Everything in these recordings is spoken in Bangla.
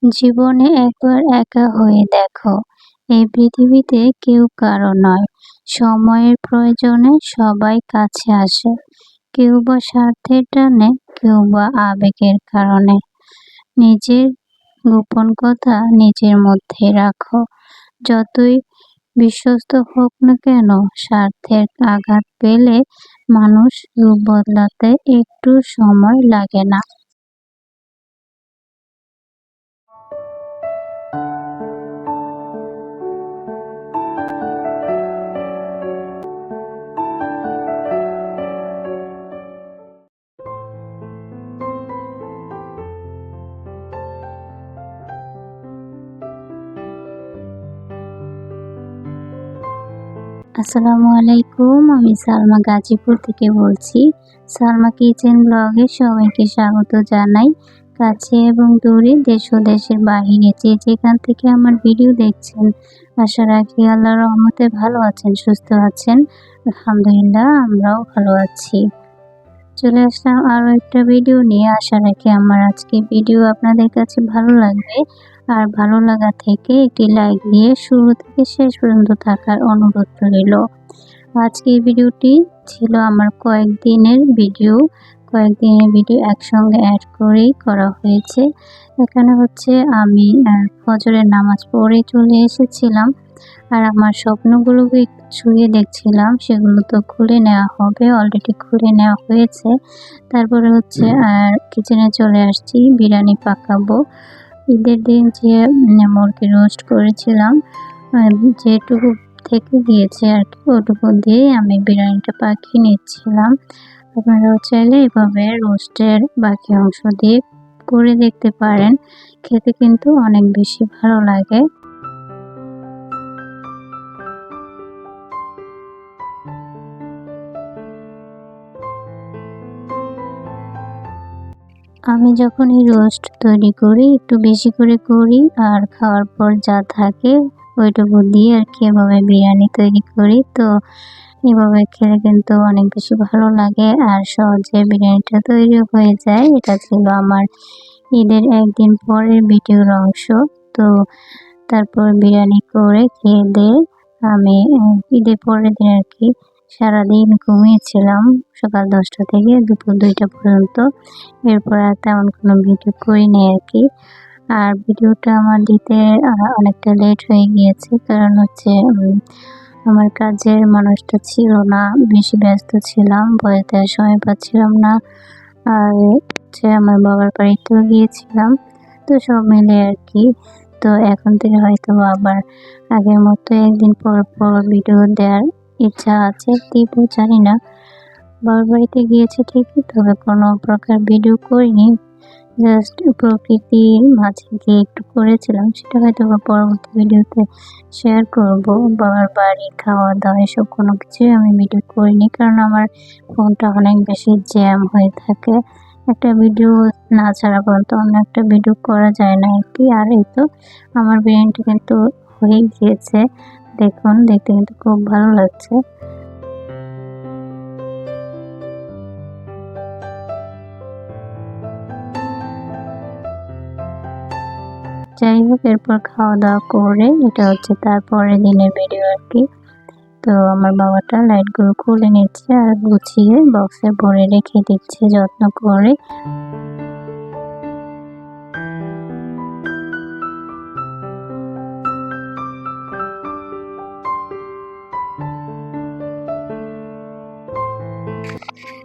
জীবনে একবার একা হয়ে দেখো, এই পৃথিবীতে কেউ কারো নয়। সময়ের প্রয়োজনে সবাই কাছে আসে, কেউ বা স্বার্থের টানে, কেউ বা আবেগের কারণে। নিজের গোপন কথা নিজের মধ্যে রাখো। যতই বিশ্বস্ত হোক না কেন, স্বার্থের আঘাত পেলে মানুষ রূপ বদলাতে একটু সময় লাগে না। আসসালামু আলাইকুম, আমি সালমা গাজীপুর থেকে বলছি। সালমা কিচেন ব্লগে সবাইকে স্বাগত জানাই। কাছে এবং দূরে, দেশ ও দেশের বাহিরে যে যেখান থেকে আমার ভিডিও দেখছেন, আশা রাখি আল্লাহর রহমতে ভালো আছেন, সুস্থ আছেন। আলহামদুলিল্লাহ, আমরাও ভালো আছি। চলে আসলাম আরও একটা ভিডিও নিয়ে। আশা রাখি আমার আজকে ভিডিও আপনাদের কাছে ভালো লাগবে। আর ভালো লাগা থেকে একটি লাইক দিয়ে শুরু থেকে শেষ পর্যন্ত থাকার অনুরোধ রইল। আজকে এই ভিডিওটি ছিল আমার কয়েকদিনের ভিডিও একসঙ্গে অ্যাড করেই করা হয়েছে। এখানে হচ্ছে আমি ফজরের নামাজ পড়ে চলে এসেছিলাম, আর আমার স্বপ্নগুলোকে একটু ছুঁয়ে দেখছিলাম। সেগুলো তো খুলে নেওয়া হবে, অলরেডি খুলে নেওয়া হয়েছে। তারপরে হচ্ছে কিচেনে চলে আসছি, বিরিয়ানি পাকাবো। ঈদের দিন যে মুরগি রোস্ট করেছিলাম, যেটুকু থেকে গিয়েছে আর কি, ওটুকু দিয়ে আমি বিরিয়ানিটা পাকিয়ে নিচ্ছিলাম। আপনারাও চাইলে এভাবে রোস্টের বাকি অংশ দিয়ে করে দেখতে পারেন, খেতে কিন্তু অনেক বেশি ভালো লাগে। আমি যখন এই রোস্ট তৈরি করি, একটু বেশি করে করি, আর খাওয়ার পর যা থাকে ওইটুকু দিয়ে আর কি এভাবে বিরিয়ানি তৈরি করি। তো এভাবে খেলে কিন্তু অনেক বেশি ভালো লাগে, আর সহজে বিরিয়ানিটা তৈরি হয়ে যায়। এটা ছিল আমার ঈদের একদিন পরের ভিডিওর অংশ। তো তারপর বিরিয়ানি করে খেয়ে দিয়ে আমি ঈদের পরের দিন আর কি সারাদিন ঘুমিয়েছিলাম, সকাল 10টা থেকে দুপুর 2টা পর্যন্ত। এরপর আর তেমন কোনো ভিডিও করিনি আর কি। আর ভিডিওটা আমার দিতে অনেকটা লেট হয়ে গিয়েছে, কারণ হচ্ছে আমার কাজের মানুষটা ছিল না, বেশি ব্যস্ত ছিলাম, ভয়েস দেওয়ার সময় পাচ্ছিলাম না। আর হচ্ছে আমার বাবার বাড়িতেও গিয়েছিলাম। তো সব মিলে আর কি। তো এখন থেকে হয়তো আবার আগের মতো একদিন পর পর ভিডিও দেওয়ার ইচ্ছা আছে, দিব জানি না। বাবার বাড়িতে গিয়েছি ঠিকই, তবে কোনো প্রকার ভিডিও করিনি, জাস্ট প্রকৃতির মাঝে গিয়ে একটু করেছিলাম। সেটা হয়তো বা পরবর্তী ভিডিওতে শেয়ার করব। বাবার বাড়ি, খাওয়া দাওয়া এসব কোনো কিছুই আমি ভিডিও করিনি, কারণ আমার ফোনটা অনেক বেশি জ্যাম হয়ে থাকে। একটা ভিডিও না ছাড়া পর্যন্ত অন্য একটা ভিডিও করা যায় না আর কি। আর এই তো আমার বিরিয়ানিটা কিন্তু হয়ে গিয়েছে, দেখুন, দেখতে কিন্তু খুব ভালো লাগছে। যাই হোক, এরপর খাওয়া দাওয়া করে, এটা হচ্ছে তারপরের দিনের ভিডিও আর কি। তো আমার বাবাটা লাইটগুলো খুলে নিচ্ছে আর গুছিয়ে বক্সে ভরে রেখে দিচ্ছে যত্ন করে।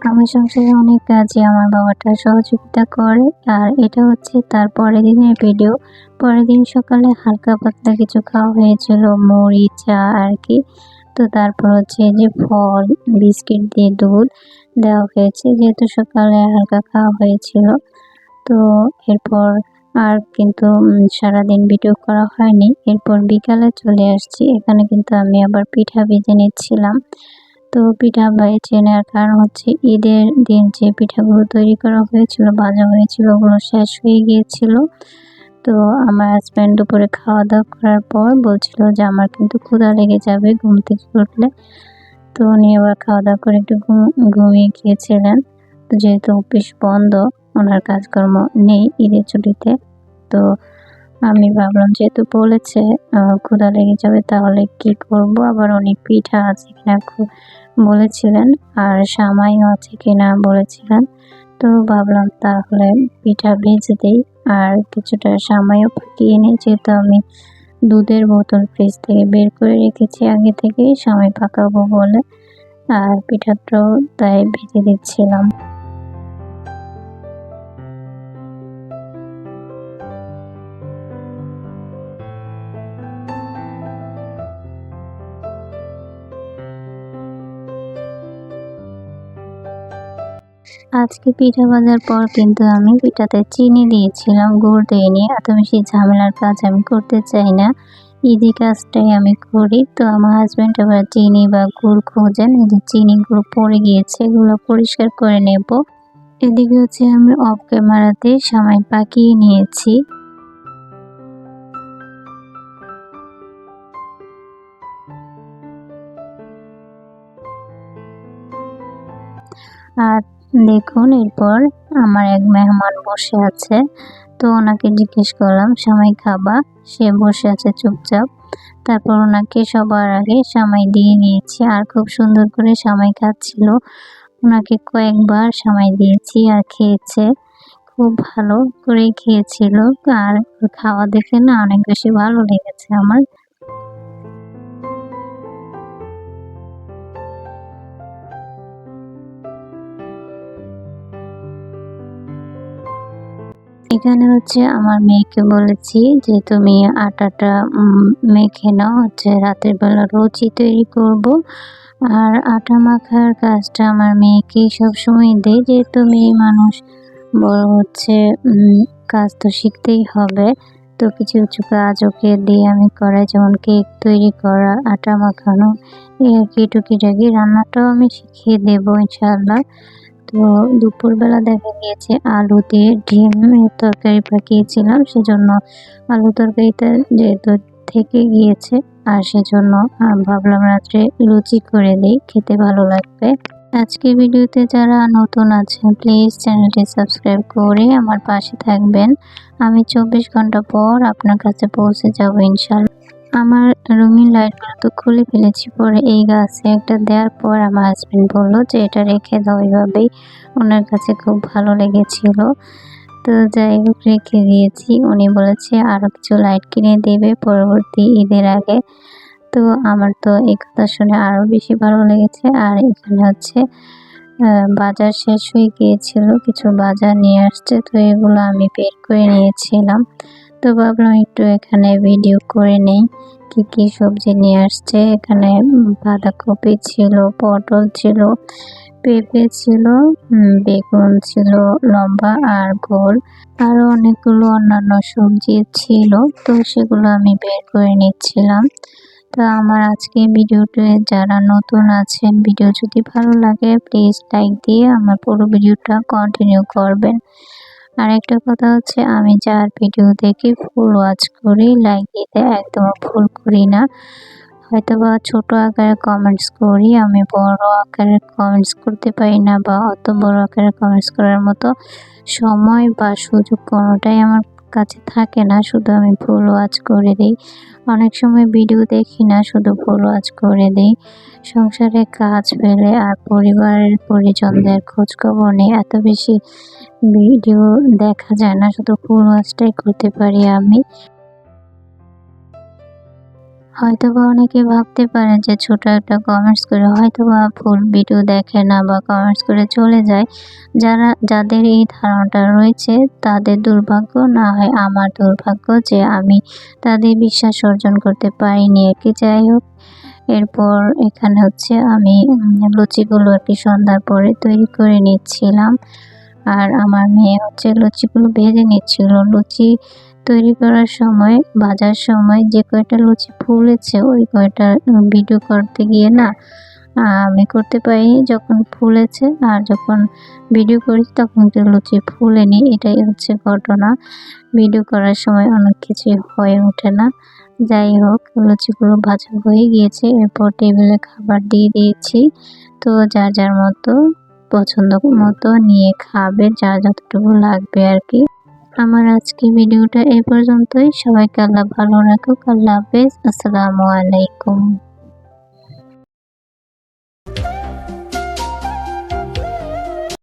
আমার সংসারে অনেক কাজে আমার বাবাটা সহযোগিতা করে। আর এটা হচ্ছে তার পরের দিনের ভিডিও। পরের দিন সকালে হালকা পাতলা কিছু খাওয়া হয়েছিল, মুড়ি, চা আর কি। তো তারপর হচ্ছে যে ফল, বিস্কিট দিয়ে দুধ দেওয়া হয়েছে, যেহেতু সকালে হালকা খাওয়া হয়েছিল। তো এরপর আর কিন্তু সারাদিন ভিডিও করা হয়নি। এরপর বিকালে চলে আসছি, এখানে কিন্তু আমি আবার পিঠা ভেজে নিচ্ছিলাম। তো পিঠা ভেজে নেওয়ার কারণ হচ্ছে ঈদের দিন যে পিঠাগুলো তৈরি করা হয়েছিল, ভাজা হয়েছিল, ওগুলো শেষ হয়ে গিয়েছিল। তো আমার হাজব্যান্ড দুপুরে খাওয়া দাওয়া করার পর বলছিল যে আমার কিন্তু ক্ষুধা লেগে যাবে ঘুম থেকে উঠলে। তো উনি আবার খাওয়া দাওয়া করে একটু ঘুমিয়ে গিয়েছিলেন। তো যেহেতু অফিস বন্ধ, ওনার কাজকর্ম নেই ঈদের ছুটিতে, তো আমি ভাবলাম যেহেতু বলেছে ক্ষুধা লেগে যাবে তাহলে কি করব, আবার উনি পিঠা আছে কিনা বলেছিলেন আর সামাইও আছে কিনা বলেছিলেন। তো ভাবলাম তাহলে পিঠা ভেজে দেই আর কিছুটা সামাইও পাকিয়ে নিই, যেহেতু আমি দুধের বোতল ফ্রিজ থেকে বের করে রেখেছি আগে থেকেই সামাই পাকাবো বলে। আর পিঠাটাও তাই ভেজে দিচ্ছিলাম। আজকে পিঠা ভাজার পর কিন্তু আমি পিঠাতে চিনি দিয়েছিলাম, গুড় দিইনি। এত বেশি ঝামেলার কাজ আমি করতে চাই না, ইজি কাজটাই আমি করি। তো আমার হাজব্যান্ড আবার চিনি বা গুড় খোঁজেন, এই যে চিনি গুড় পড়ে গিয়েছে, এগুলো পরিষ্কার করে নেব। এদিকে হচ্ছে আমি অফ ক্যামেরাতে সামাই পাকিয়ে নিয়েছি। আর দেখুন এরপর আমার এক মেহমান বসে আছে, তো ওনাকে জিজ্ঞেস করলাম সামাই খাবা, সে বসে আছে চুপচাপ। তারপর ওনাকে সবার আগে সামাই দিয়ে নিয়েছি আর খুব সুন্দর করে সামাই খাচ্ছিল। ওনাকে কয়েকবার সামাই দিয়েছি আর খেয়েছে, খুব ভালো করে খেয়েছিল। আর খাওয়া দেখে না অনেক বেশি ভালো লেগেছে আমার। এখানে হচ্ছে আমার মেয়েকে বলেছি যে তুমি আটাটা মেখে নাও, হচ্ছে রাতের বেলা লুচি তৈরি করব। আর আটা মাখার কাজটা আমার মেয়েকে সবসময় দেয়, যেহেতু মেয়ে মানুষ, বড় হচ্ছে কাজ তো শিখতেই হবে। তো কিছু কিছু কাজ ওকে দিয়ে আমি করাই, যেমন কেক তৈরি করা, আটা মাখানো, এই আর কি টুকিটাকি। রান্নাটাও আমি শিখিয়ে দেবো ইনশাআল্লাহ। তো দুপুরবেলা দেখা গিয়েছে আলু দিয়ে ডিমের তরকারি পাকিয়েছিলাম, সেজন্য আলু তরকারিটা যেহেতু থেকে গিয়েছে আর সেজন্য ভাবলাম রাত্রে লুচি করে দিই, খেতে ভালো লাগবে। আজকের ভিডিওতে যারা নতুন আছেন প্লিজ চ্যানেলটি সাবস্ক্রাইব করে আমার পাশে থাকবেন। আমি 24 ঘন্টা পর আপনার কাছে পৌঁছে যাব ইনশাল্লাহ। আমার রঙিন লাইটগুলো তো খুলে ফেলেছি, পরে এই গাছে একটা দেওয়ার পর আমার হাজবেন্ড বললো যে এটা রেখে দাও, এইভাবেই ওনার কাছে খুব ভালো লেগেছিল। তো যাই হোক রেখে দিয়েছি। উনি বলেছে আরো কিছু লাইট কিনে দেবে পরবর্তী ঈদের আগে। তো আমার তো এই কথা শুনে আরো বেশি ভালো লেগেছে। আর এখানে হচ্ছে বাজার শেষ হয়ে গিয়েছিল, কিছু বাজার নিয়ে আসছে, তো এগুলো আমি বের করে নিয়েছিলাম। তো ভাবলাম একটু এখানে ভিডিও করে নেই কি কি সবজি নিয়ে আসছে। এখানে বাঁধাকপি ছিল, পটল ছিল, পেঁপে ছিল, বেগুন ছিল লম্বা আর গোল, আরো অনেকগুলো অন্যান্য সবজি ছিল। তো সেগুলো আমি বের করে নিচ্ছিলাম। তো আমার আজকে ভিডিওতে যারা নতুন আছেন, ভিডিও যদি ভালো লাগে প্লিজ লাইক দিয়ে আমার পুরো ভিডিওটা কন্টিনিউ করবেন। আর একটা কথা হচ্ছে, আমি যার ভিডিও দেখে ফুল ওয়াচ করি, লাইক দিতে একদম ভুল করি না। হয়তোবা ছোট আকারে কমেন্টস করি, আমি বড় আকারে কমেন্টস করতে পারি না, বা অত বড় আকারে কমেন্টস করার মতো সময় বা সুযোগ কোনোটাই আমার কাছে থাকে না, শুধু আমি ফুল ওয়াচ করে দিই। অনেক সময় ভিডিও দেখি না, শুধু ফুল ওয়াচ করে দিই। সংসারে কাজ ফেলে আর পরিবারের পরিজনদের খোঁজ খবর নেই, এত বেশি ভিডিও দেখা যায় না, শুধু ফুল ওয়াচটাই করতে পারি আমি। হয়তোবা অনেকে ভাবতে পারে যে ছোট একটা কমেন্টস করে হয়তোবা ফুল ভিডিও দেখে না বা কমেন্টস করে চলে যায়। যাদের এই ধারণাটা রয়েছে তাদের দুর্ভাগ্য, না হয় আমার দুর্ভাগ্য যে আমি তাদের বিশ্বাস অর্জন করতে পারিনি আর কি। যাই হোক, এরপর এখানে হচ্ছে আমি লুচিগুলো আর কি সন্ধ্যার পরে তৈরি করে নিচ্ছিলাম। আর আমার মেয়ে হচ্ছে লুচিগুলো ভেজে নিচ্ছিল। লুচি তৈরি করার সময়, ভাজার সময় যে কয়টা লুচি ফুলেছে ওই কয়টা ভিডিও করতে গিয়ে না আমি করতে পারিনি যখন ফুলেছে, আর যখন ভিডিও করি তখন তো লুচি ফুলেনি। এটাই হচ্ছে ঘটনা, ভিডিও করার সময় অনেক কিছুই হয়ে ওঠে না। যাই হোক, লুচিগুলো ভাজা হয়ে গিয়েছে, এরপর টেবিলে খাবার দিয়ে দিয়েছি। তো যার যার মতো পছন্দ মতো নিয়ে খাবে, যার যতটুকু লাগবে আর কি। আমার আজকে ভিডিওটা এই পর্যন্তই। সবাইকে আল্লাহ ভালো রাখুক। আল্লাহ হাফেজ। আসসালামু আলাইকুম।